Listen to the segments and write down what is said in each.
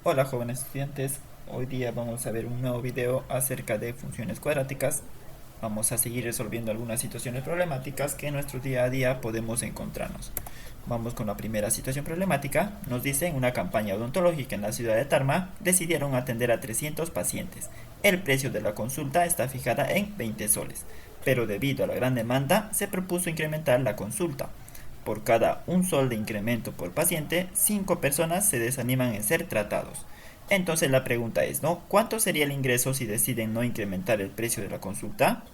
Hola jóvenes estudiantes, hoy día vamos a ver un nuevo video acerca de funciones cuadráticas. Vamos a seguir resolviendo algunas situaciones problemáticas que en nuestro día a día podemos encontrarnos. Vamos con la primera situación problemática. Nos dice: en una campaña odontológica en la ciudad de Tarma decidieron atender a 300 pacientes. El precio de la consulta está fijada en 20 soles, pero debido a la gran demanda se propuso incrementar la consulta. Por cada un sol de incremento por paciente, 5 personas se desaniman en ser tratados. Entonces la pregunta es, ¿no? ¿Cuánto sería el ingreso si deciden no incrementar el precio de la consulta?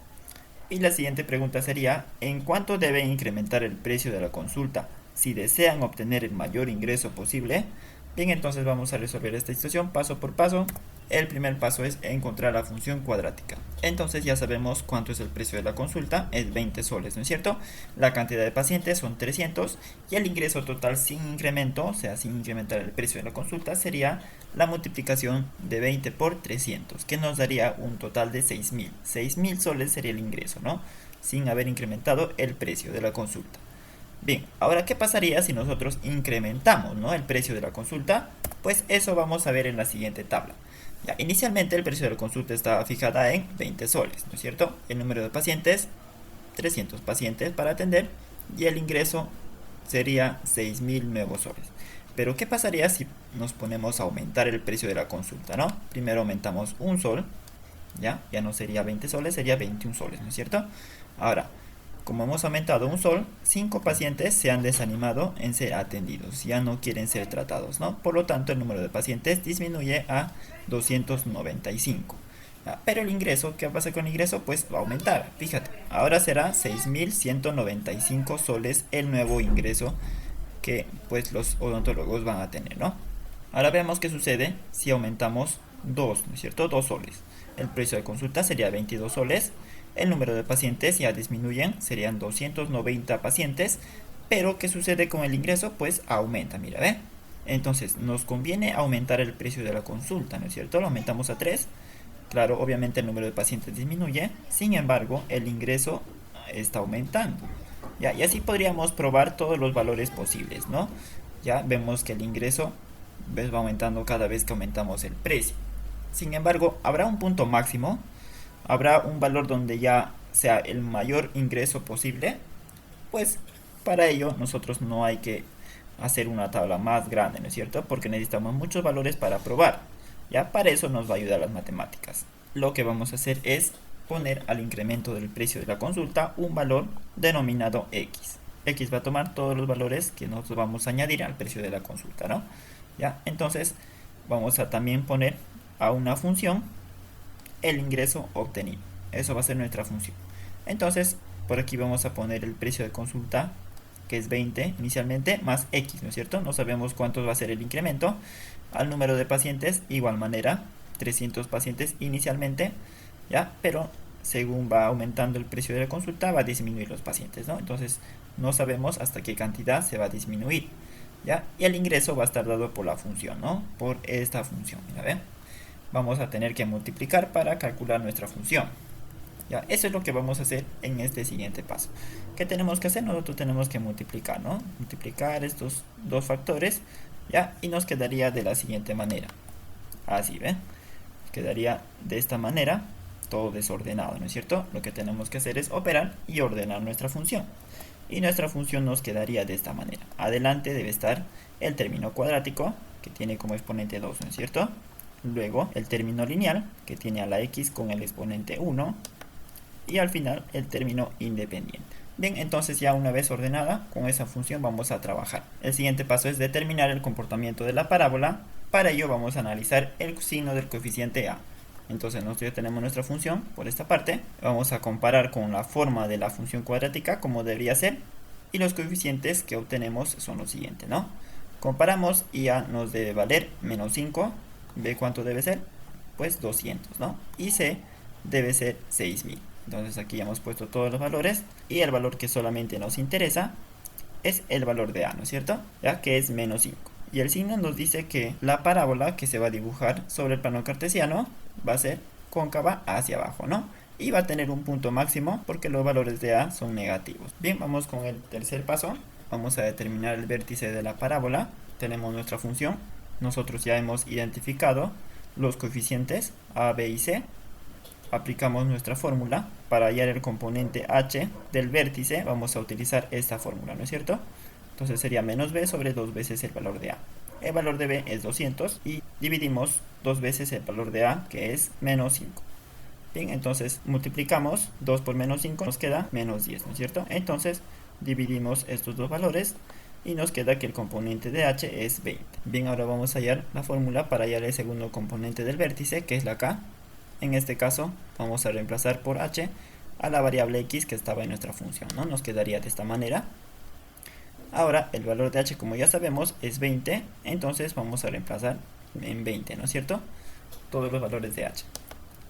Y la siguiente pregunta sería: ¿en cuánto deben incrementar el precio de la consulta si desean obtener el mayor ingreso posible? Bien, entonces vamos a resolver esta situación paso por paso. El primer paso es encontrar la función cuadrática. Entonces ya sabemos cuánto es el precio de la consulta, es 20 soles, ¿no es cierto? La cantidad de pacientes son 300 y el ingreso total sin incremento, o sea, sin incrementar el precio de la consulta, sería la multiplicación de 20 por 300, que nos daría un total de 6.000. 6.000 soles sería el ingreso, ¿no? Sin haber incrementado el precio de la consulta. Bien, ahora ¿qué pasaría si nosotros incrementamos, ¿no?, el precio de la consulta? Pues eso vamos a ver en la siguiente tabla. Ya, inicialmente el precio de la consulta estaba fijada en 20 soles, ¿no es cierto? El número de pacientes, 300 pacientes para atender, y el ingreso sería 6.000 nuevos soles. Pero ¿qué pasaría si nos ponemos a aumentar el precio de la consulta, ¿no? Primero aumentamos un sol, ya no sería 20 soles, sería 21 soles, ¿no es cierto? Ahora, como hemos aumentado un sol, 5 pacientes se han desanimado en ser atendidos, ya no quieren ser tratados, ¿no? Por lo tanto, el número de pacientes disminuye a 295. Pero el ingreso, ¿qué pasa con el ingreso? Pues va a aumentar, fíjate, ahora será 6.195 soles el nuevo ingreso que pues los odontólogos van a tener, ¿no? Ahora veamos qué sucede si aumentamos 2, ¿no es cierto? 2 soles. El precio de consulta sería 22 soles. El número de pacientes ya disminuyen, serían 290 pacientes. Pero ¿qué sucede con el ingreso? Pues aumenta, mira, ¿ve? Entonces nos conviene aumentar el precio de la consulta, ¿no es cierto? Lo aumentamos a 3. Claro, obviamente el número de pacientes disminuye, sin embargo el ingreso está aumentando. Ya, y así podríamos probar todos los valores posibles, ¿no? Ya vemos que el ingreso va aumentando cada vez que aumentamos el precio. Sin embargo, habrá un punto máximo, habrá un valor donde ya sea el mayor ingreso posible. Pues para ello nosotros no hay que hacer una tabla más grande, ¿no es cierto? Porque necesitamos muchos valores para probar. Ya, para eso nos va a ayudar las matemáticas. Lo que vamos a hacer es poner al incremento del precio de la consulta un valor denominado x. X va a tomar todos los valores que nosotros vamos a añadir al precio de la consulta, ¿no? Ya, entonces vamos a también poner a una función el ingreso obtenido. Eso va a ser nuestra función. Entonces, por aquí vamos a poner el precio de consulta, que es 20 inicialmente, más x, ¿no es cierto? No sabemos cuánto va a ser el incremento. Al número de pacientes, igual manera, 300 pacientes inicialmente, ¿ya? Pero según va aumentando el precio de la consulta, va a disminuir los pacientes, ¿no? Entonces, no sabemos hasta qué cantidad se va a disminuir, ¿ya? Y el ingreso va a estar dado por la función, ¿no? Por esta función, mira, ¿ven? Vamos a tener que multiplicar para calcular nuestra función. Ya, eso es lo que vamos a hacer en este siguiente paso. ¿Qué tenemos que hacer? Nosotros tenemos que multiplicar, ¿no? Multiplicar estos dos factores, ¿ya? Y nos quedaría de la siguiente manera. Así, ¿ven? Quedaría de esta manera, todo desordenado, ¿no es cierto? Lo que tenemos que hacer es operar y ordenar nuestra función. Y nuestra función nos quedaría de esta manera. Adelante debe estar el término cuadrático, que tiene como exponente 2, ¿no es cierto? Luego el término lineal, que tiene a la x con el exponente 1. Y al final el término independiente. Bien, entonces ya una vez ordenada, con esa función vamos a trabajar. El siguiente paso es determinar el comportamiento de la parábola. Para ello vamos a analizar el signo del coeficiente a. Entonces nosotros ya tenemos nuestra función por esta parte. Vamos a comparar con la forma de la función cuadrática como debería ser. Y los coeficientes que obtenemos son los siguientes, ¿no? Comparamos y a nos debe valer menos 5. B, ¿cuánto debe ser? Pues 200, ¿no? Y C debe ser 6.000. Entonces aquí ya hemos puesto todos los valores. Y el valor que solamente nos interesa es el valor de A, ¿no es cierto? Ya que es menos 5. Y el signo nos dice que la parábola que se va a dibujar sobre el plano cartesiano va a ser cóncava hacia abajo, ¿no? Y va a tener un punto máximo porque los valores de A son negativos. Bien, vamos con el tercer paso. Vamos a determinar el vértice de la parábola. Tenemos nuestra función. nosotros ya hemos identificado los coeficientes a, b y c. Aplicamos nuestra fórmula para hallar el componente h del vértice. Vamos a utilizar esta fórmula, ¿no es cierto? Entonces sería menos b sobre 2 veces el valor de a. El valor de b es 200 y dividimos 2 veces el valor de a, que es menos 5. Bien, entonces multiplicamos 2 por menos 5, nos queda menos 10, ¿no es cierto? Entonces dividimos estos dos valores y nos queda que el componente de h es 20. Bien, ahora vamos a hallar la fórmula para hallar el segundo componente del vértice, que es la k. En este caso vamos a reemplazar por h a la variable x que estaba en nuestra función, ¿no? Nos quedaría de esta manera. Ahora el valor de h, como ya sabemos, es 20, entonces vamos a reemplazar en 20, ¿no es cierto? Todos los valores de h.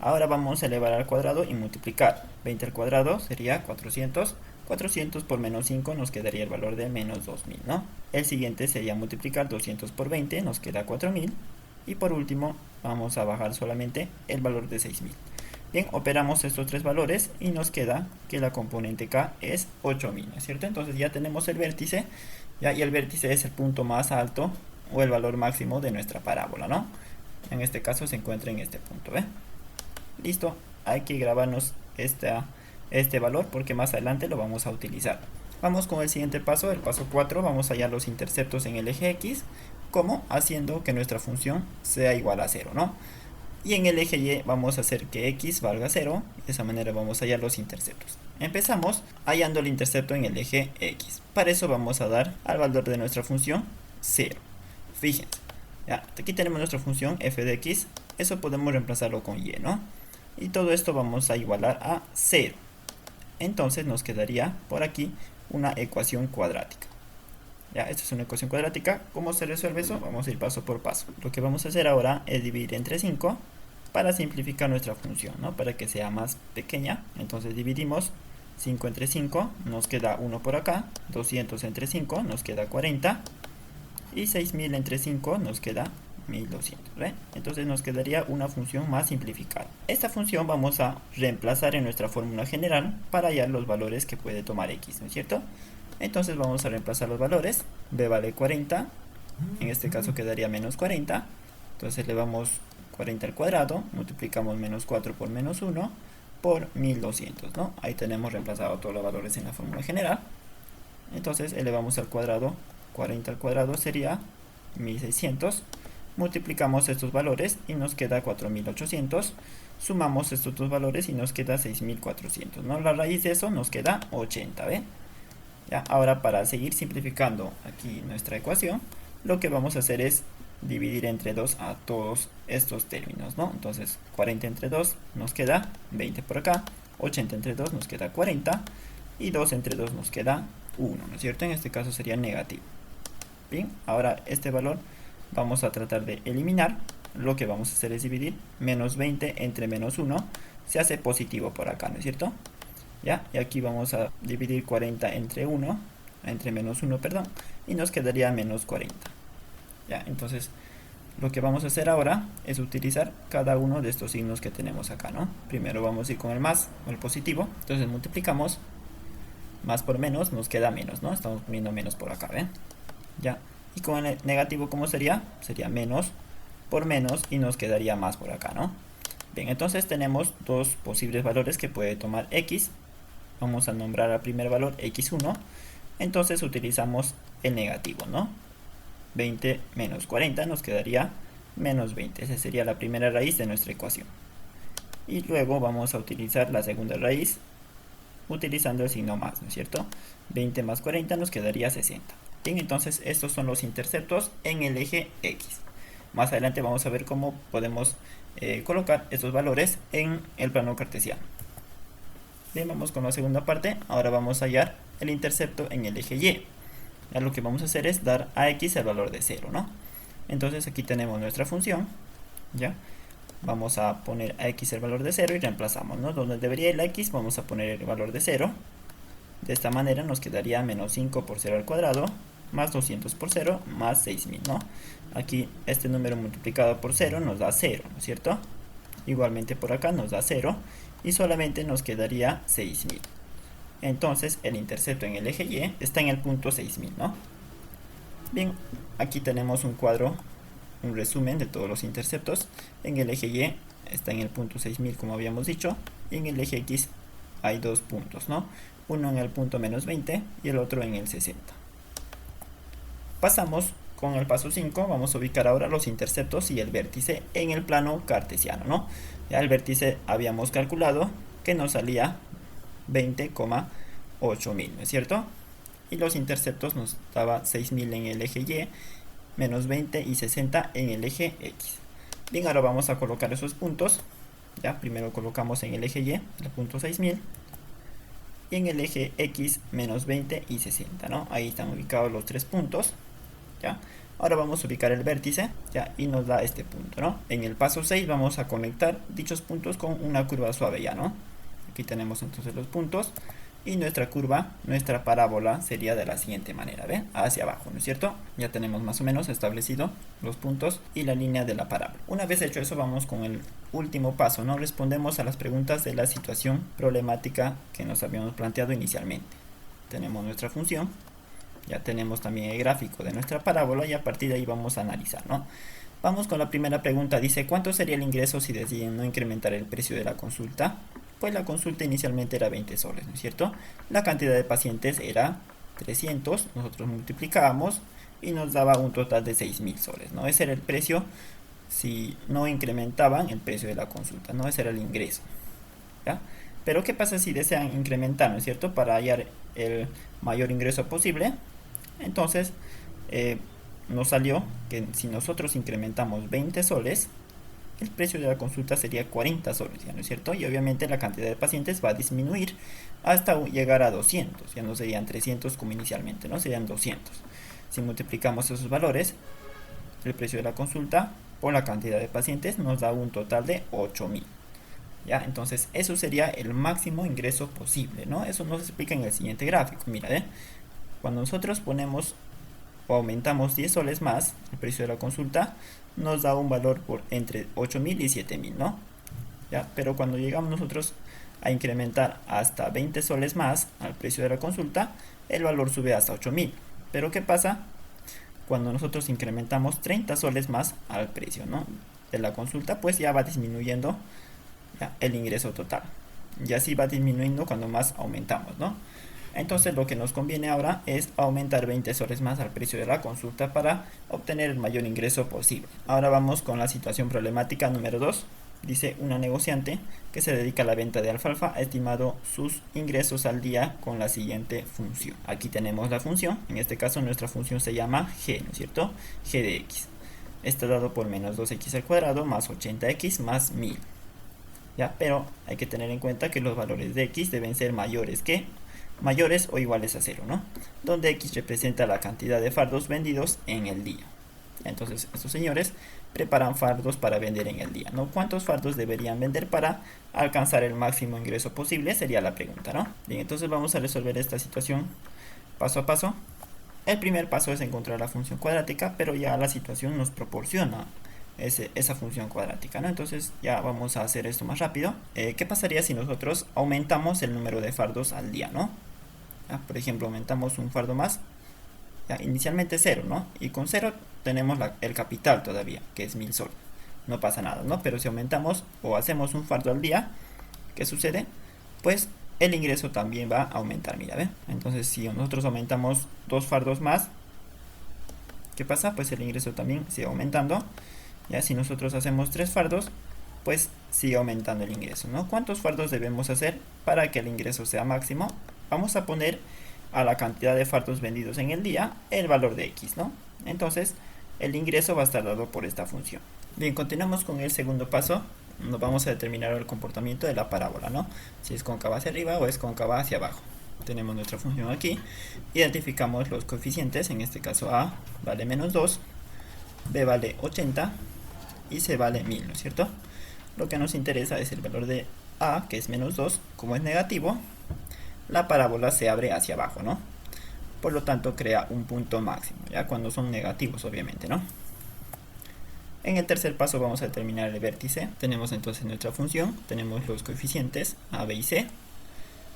Ahora vamos a elevar al cuadrado y multiplicar. 20 al cuadrado sería 400. 400 por menos 5 nos quedaría el valor de menos 2000, ¿no? El siguiente sería multiplicar 200 por 20, nos queda 4000. Y por último vamos a bajar solamente el valor de 6000. Bien, operamos estos tres valores y nos queda que la componente k es 8000, ¿no es cierto? Entonces ya tenemos el vértice, ¿ya? Y el vértice es el punto más alto o el valor máximo de nuestra parábola, ¿no? En este caso se encuentra en este punto, ¿ve? Listo, hay que grabarnos este valor porque más adelante lo vamos a utilizar. Vamos con el siguiente paso, el paso 4. Vamos a hallar los interceptos en el eje x. ¿Cómo? Haciendo que nuestra función sea igual a 0, ¿no? Y en el eje y vamos a hacer que x valga 0. De esa manera vamos a hallar los interceptos. Empezamos hallando el intercepto en el eje x. Para eso vamos a dar al valor de nuestra función 0. Fíjense, ya, aquí tenemos nuestra función f de x. Eso podemos reemplazarlo con y, ¿no? Y todo esto vamos a igualar a 0. Entonces nos quedaría por aquí una ecuación cuadrática. Ya, esta es una ecuación cuadrática. ¿Cómo se resuelve eso? Vamos a ir paso por paso. Lo que vamos a hacer ahora es dividir entre 5 para simplificar nuestra función, ¿no? Para que sea más pequeña. Entonces dividimos 5 entre 5, nos queda 1 por acá. 200 entre 5 nos queda 40. Y 6000 entre 5 nos queda 1200, ¿ve? Entonces nos quedaría una función más simplificada. Esta función vamos a reemplazar en nuestra fórmula general para hallar los valores que puede tomar x, ¿no es cierto? Entonces vamos a reemplazar los valores. B vale 40, en este caso quedaría menos 40. Entonces elevamos 40 al cuadrado, multiplicamos menos 4 por menos 1 por 1200, ¿no? Ahí tenemos reemplazado todos los valores en la fórmula general. Entonces elevamos al cuadrado, 40 al cuadrado sería 1600. Multiplicamos estos valores y nos queda 4800. Sumamos estos dos valores y nos queda 6400, ¿no? La raíz de eso nos queda 80, ¿ve? Ya, ahora para seguir simplificando aquí nuestra ecuación, lo que vamos a hacer es dividir entre 2 a todos estos términos, ¿no? Entonces 40 entre 2 nos queda 20 por acá, 80 entre 2 nos queda 40 y 2 entre 2 nos queda 1, ¿no es cierto? En este caso sería negativo. Bien, ahora este valor vamos a tratar de eliminar. Lo que vamos a hacer es dividir. Menos 20 entre menos 1 se hace positivo por acá, ¿no es cierto? ¿Ya? Y aquí vamos a dividir 40 entre 1, entre menos 1, perdón, y nos quedaría menos 40. ¿Ya? Entonces lo que vamos a hacer ahora es utilizar cada uno de estos signos que tenemos acá, ¿no? Primero vamos a ir con el más o el positivo. Entonces multiplicamos. Más por menos nos queda menos, ¿no? Estamos poniendo menos por acá, ¿ven? Ya. Y con el negativo, ¿cómo sería? Sería menos por menos y nos quedaría más por acá, ¿no? Bien, entonces tenemos dos posibles valores que puede tomar x. Vamos a nombrar al primer valor x1. Entonces utilizamos el negativo, ¿no? 20 menos 40 nos quedaría menos 20. Esa sería la primera raíz de nuestra ecuación. Y luego vamos a utilizar la segunda raíz utilizando el signo más, ¿no es cierto? 20 más 40 nos quedaría 60. Bien, entonces estos son los interceptos en el eje X. Más adelante vamos a ver cómo podemos colocar estos valores en el plano cartesiano. Bien, vamos con la segunda parte. Ahora vamos a hallar el intercepto en el eje Y. Ya lo que vamos a hacer es dar a X el valor de 0, ¿no? Entonces aquí tenemos nuestra función, ¿ya? Vamos a poner a X el valor de 0 y reemplazamos, ¿no? Donde debería ir la X vamos a poner el valor de 0. De esta manera nos quedaría menos 5 por 0 al cuadrado, más 200 por 0, más 6000, ¿no? Aquí este número multiplicado por 0 nos da 0, ¿no es cierto? Igualmente por acá nos da 0 y solamente nos quedaría 6000. Entonces el intercepto en el eje Y está en el punto 6000, ¿no? Bien, aquí tenemos un cuadro un resumen de todos los interceptos. En el eje Y está en el punto 6000 como habíamos dicho, y en el eje X hay dos puntos, ¿no? Uno en el punto menos 20 y el otro en el 60. Pasamos con el paso 5, vamos a ubicar ahora los interceptos y el vértice en el plano cartesiano, ¿no? Ya el vértice habíamos calculado que nos salía 20,8000, ¿no es cierto? Y los interceptos nos daba 6000 en el eje Y, menos 20 y 60 en el eje X. Bien, ahora vamos a colocar esos puntos. Ya, primero colocamos en el eje Y el punto 6000 y en el eje X menos 20 y 60, ¿no? Ahí están ubicados los tres puntos. ¿Ya? Ahora vamos a ubicar el vértice, ¿ya? Y nos da este punto, ¿no? En el paso 6 vamos a conectar dichos puntos con una curva suave, ¿ya? ¿No? Aquí tenemos entonces los puntos y nuestra curva, nuestra parábola sería de la siguiente manera, ¿ve? Hacia abajo, ¿no es cierto? Ya tenemos más o menos establecido los puntos y la línea de la parábola. Una vez hecho eso, vamos con el último paso, ¿no? Respondemos a las preguntas de la situación problemática que nos habíamos planteado inicialmente. Tenemos nuestra función, ya tenemos también el gráfico de nuestra parábola y a partir de ahí vamos a analizar, ¿no? Vamos con la primera pregunta, dice, ¿cuánto sería el ingreso si deciden no incrementar el precio de la consulta? Pues la consulta inicialmente era 20 soles, ¿no es cierto? La cantidad de pacientes era 300, nosotros multiplicábamos y nos daba un total de 6000 soles, ¿no? Ese era el precio si no incrementaban el precio de la consulta, ¿no? Ese era el ingreso, ¿ya? Pero ¿qué pasa si desean incrementar, ¿no es cierto? Para hallar el mayor ingreso posible, entonces nos salió que si nosotros incrementamos 20 soles, el precio de la consulta sería 40 soles, ¿ya no es cierto? Y obviamente la cantidad de pacientes va a disminuir hasta llegar a 200, ya no serían 300 como inicialmente, ¿no? Serían 200. Si multiplicamos esos valores, el precio de la consulta por la cantidad de pacientes nos da un total de 8000. ¿Ya? Entonces eso sería el máximo ingreso posible, ¿no? Eso nos explica en el siguiente gráfico. Mira, cuando nosotros ponemos o aumentamos 10 soles más el precio de la consulta, nos da un valor por entre 8000 y 7000, ¿no? ¿Ya? Pero cuando llegamos nosotros a incrementar hasta 20 soles más al precio de la consulta, el valor sube hasta 8000. Pero ¿qué pasa cuando nosotros incrementamos 30 soles más al precio, ¿no? de la consulta? Pues ya va disminuyendo el ingreso total, y así va disminuyendo cuando más aumentamos, ¿no? Entonces lo que nos conviene ahora es aumentar 20 soles más al precio de la consulta para obtener el mayor ingreso posible. Ahora vamos con la situación problemática número 2. Dice, una negociante que se dedica a la venta de alfalfa ha estimado sus ingresos al día con la siguiente función. Aquí tenemos la función, en este caso nuestra función se llama g, ¿no es cierto? G de x está dado por menos 2x al cuadrado más 80x más 1000. ¿Ya? Pero hay que tener en cuenta que los valores de x deben ser mayores o iguales a 0, ¿no? Donde x representa la cantidad de fardos vendidos en el día. Entonces estos señores preparan fardos para vender en el día, ¿no? ¿Cuántos fardos deberían vender para alcanzar el máximo ingreso posible? Sería la pregunta, ¿no? Bien, entonces vamos a resolver esta situación paso a paso. El primer paso es encontrar la función cuadrática, pero ya la situación nos proporciona esa función cuadrática, ¿no? Entonces ya vamos a hacer esto más rápido. ¿Qué pasaría si nosotros aumentamos el número de fardos al día, ¿no? Por ejemplo, aumentamos un fardo más, inicialmente 0, ¿no? Y con 0 tenemos el capital todavía, que es 1000 soles. No pasa nada, ¿no? Pero si aumentamos o hacemos un fardo al día, ¿qué sucede? Pues el ingreso también va a aumentar, mira, ¿ve? Entonces si nosotros aumentamos 2 fardos más, ¿qué pasa? Pues el ingreso también sigue aumentando. Ya, si nosotros hacemos 3 fardos, pues sigue aumentando el ingreso, ¿no? ¿Cuántos fardos debemos hacer para que el ingreso sea máximo? Vamos a poner a la cantidad de fardos vendidos en el día el valor de x, ¿no? Entonces el ingreso va a estar dado por esta función. Bien, continuamos con el segundo paso. Nos vamos a determinar el comportamiento de la parábola, ¿no? Si es cóncava hacia arriba o es cóncava hacia abajo. Tenemos nuestra función aquí. Identificamos los coeficientes, en este caso a vale menos 2, b vale 80 y c vale 1000, ¿no es cierto? Lo que nos interesa es el valor de a, que es menos 2. Como es negativo, la parábola se abre hacia abajo, ¿no? Por lo tanto crea un punto máximo, ya cuando son negativos, obviamente, ¿no? En el tercer paso vamos a determinar el vértice. Tenemos entonces nuestra función, tenemos los coeficientes a, b y c,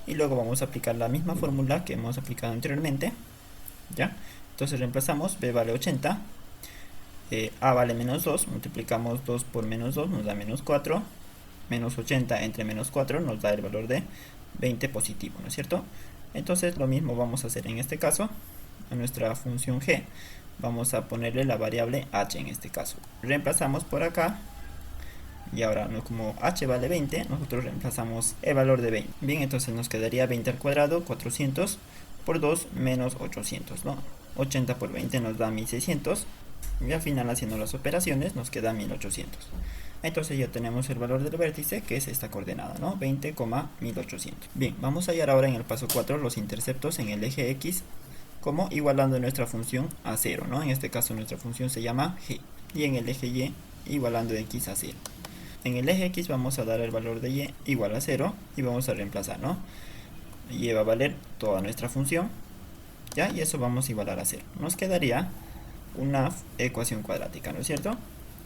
y luego vamos a aplicar la misma fórmula que hemos aplicado anteriormente, ¿ya? Entonces reemplazamos b vale 80 A vale menos 2, multiplicamos 2 por menos 2, nos da menos 4, menos 80 entre menos 4 nos da el valor de 20 positivo, ¿no es cierto? Entonces lo mismo vamos a hacer en este caso, a nuestra función g, vamos a ponerle la variable h en este caso. Reemplazamos por acá, y ahora como h vale 20, nosotros reemplazamos el valor de 20. Bien, entonces nos quedaría 20 al cuadrado, 400 por 2 menos 800, ¿no? 80 por 20 nos da 1600. Y al final, haciendo las operaciones, nos queda 1800. Entonces ya tenemos el valor del vértice, que es esta coordenada, ¿no? 20,1800. Bien, vamos a hallar ahora en el paso 4 los interceptos en el eje x, como igualando nuestra función a 0, ¿no? En este caso nuestra función se llama g. Y en el eje y, igualando x a 0. En el eje x vamos a dar el valor de y igual a 0 y vamos a reemplazar, ¿no? Y va a valer toda nuestra función, ¿ya? Y eso vamos a igualar a 0. Nos quedaría una ecuación cuadrática, ¿no es cierto?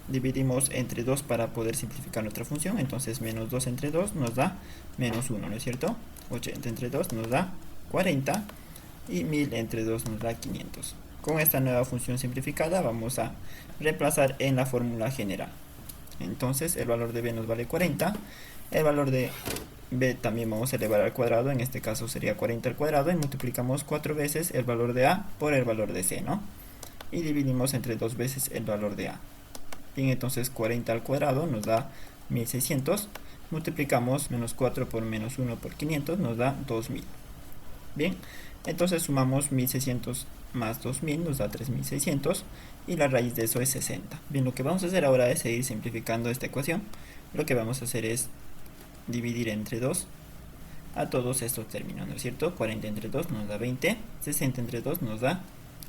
Dividimos entre 2 para poder simplificar nuestra función, entonces menos 2 entre 2 nos da menos 1, ¿no es cierto? 80 entre 2 nos da 40 y 1000 entre 2 nos da 500. Con esta nueva función simplificada vamos a reemplazar en la fórmula general. Entonces el valor de b nos vale 40, el valor de b también vamos a elevar al cuadrado, en este caso sería 40 al cuadrado, y multiplicamos 4 veces el valor de a por el valor de c, ¿no? Y dividimos entre 2 veces el valor de a. Bien, entonces 40 al cuadrado nos da 1600, multiplicamos menos 4 por menos 1 por 500 nos da 2000. Bien, entonces sumamos 1600 más 2000 nos da 3600 y la raíz de eso es 60. Bien, lo que vamos a hacer ahora es seguir simplificando esta ecuación. Lo que vamos a hacer es dividir entre 2 a todos estos términos, ¿no es cierto? 40 entre 2 nos da 20, 60 entre 2 nos da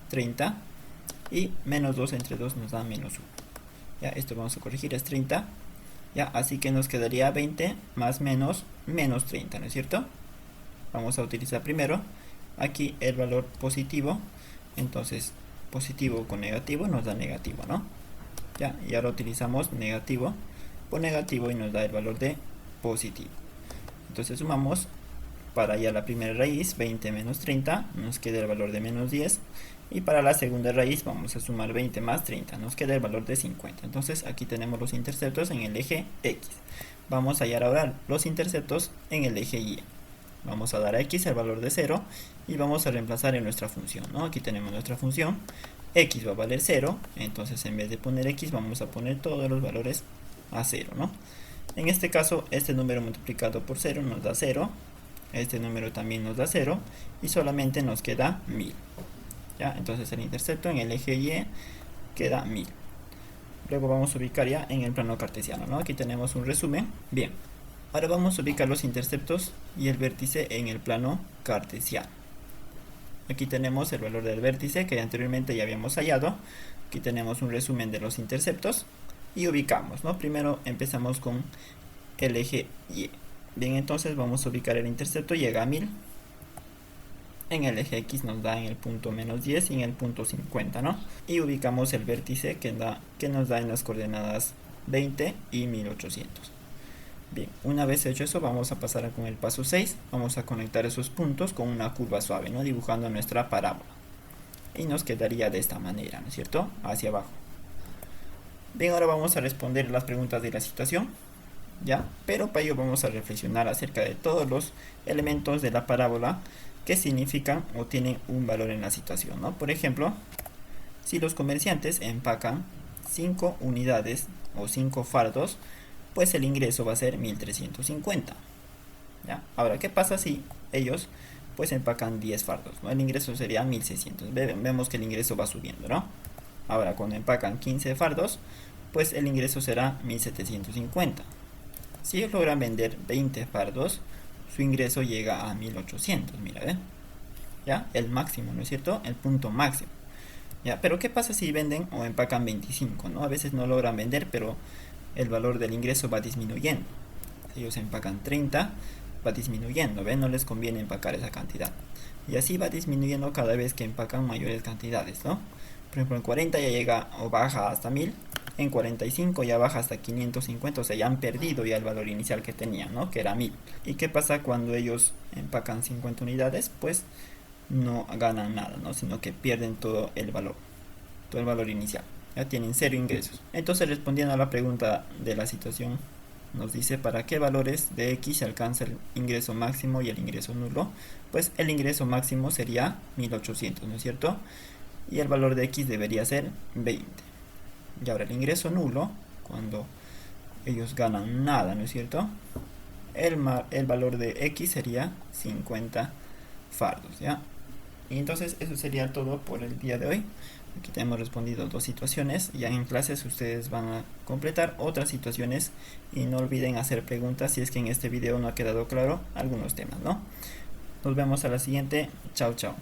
30 y menos 2 entre 2 nos da menos 1. Ya, esto vamos a corregir, es 30. Ya, así que nos quedaría 20 más menos 30, ¿no es cierto? Vamos a utilizar primero aquí el valor positivo, entonces positivo con negativo nos da negativo, ¿no? Ya, y ahora utilizamos negativo por negativo y nos da el valor de positivo. Entonces sumamos para ya la primera raíz, 20 menos 30, nos queda el valor de menos 10. Y para la segunda raíz vamos a sumar 20 más 30, nos queda el valor de 50. Entonces aquí tenemos los interceptos en el eje x. Vamos a hallar ahora los interceptos en el eje y. Vamos a dar a x el valor de 0 y vamos a reemplazar en nuestra función, ¿no? Aquí tenemos nuestra función, x va a valer 0, entonces en vez de poner x vamos a poner todos los valores a 0, ¿no? En este caso, este número multiplicado por 0 nos da 0, este número también nos da 0 y solamente nos queda 1000. ¿Ya? Entonces el intercepto en el eje y queda 1000. Luego vamos a ubicar ya en el plano cartesiano, ¿no? Aquí tenemos un resumen. Bien, ahora vamos a ubicar los interceptos y el vértice en el plano cartesiano. Aquí tenemos el valor del vértice que anteriormente ya habíamos hallado. Aquí tenemos un resumen de los interceptos y ubicamos, ¿no? Primero empezamos con el eje y. Bien, entonces vamos a ubicar el intercepto, llega a 1000. En el eje x nos da en el punto menos 10 y en el punto 50, ¿no? Y ubicamos el vértice que nos da en las coordenadas 20 y 1800. Bien, una vez hecho eso, vamos a pasar con el paso 6. Vamos a conectar esos puntos con una curva suave, ¿no? Dibujando nuestra parábola. Y nos quedaría de esta manera, ¿no es cierto? Hacia abajo. Bien, ahora vamos a responder las preguntas de la situación, ¿ya? Pero para ello vamos a reflexionar acerca de todos los elementos de la parábola que significan o tienen un valor en la situación, ¿no? Por ejemplo, si los comerciantes empacan 5 unidades o 5 fardos, pues el ingreso va a ser 1350. ¿Ya? Ahora, ¿qué pasa si ellos pues empacan 10 fardos, ¿no? El ingreso sería 1600. Vemos que el ingreso va subiendo, ¿no? Ahora, cuando empacan 15 fardos, pues el ingreso será 1750. Si ellos logran vender 20 fardos, su ingreso llega a 1800, mira, ¿eh? ¿Ya? El máximo, ¿no es cierto? El punto máximo. ¿Ya? Pero ¿qué pasa si venden o empacan 25, ¿no? A veces no logran vender, pero el valor del ingreso va disminuyendo. Si ellos empacan 30, va disminuyendo, ¿ven? No les conviene empacar esa cantidad. Y así va disminuyendo cada vez que empacan mayores cantidades, ¿no? Por ejemplo, en 40 ya llega o baja hasta 1000. En 45 ya baja hasta 550, o sea, ya han perdido ya el valor inicial que tenían, ¿no? Que era 1000. ¿Y qué pasa cuando ellos empacan 50 unidades? Pues no ganan nada, ¿no? Sino que pierden todo el valor inicial. ya tienen 0 ingresos. Entonces, respondiendo a la pregunta de la situación, nos dice para qué valores de X se alcanza el ingreso máximo y el ingreso nulo. Pues el ingreso máximo sería 1800, ¿no es cierto? Y el valor de X debería ser 20. Y ahora el ingreso nulo, cuando ellos ganan nada, ¿no es cierto? El valor de X sería 50 fardos, ¿ya? Y entonces eso sería todo por el día de hoy. Aquí te hemos respondido 2 situaciones. Ya en clases ustedes van a completar otras situaciones y no olviden hacer preguntas si es que en este video no ha quedado claro algunos temas, ¿no? Nos vemos a la siguiente. Chao, chao.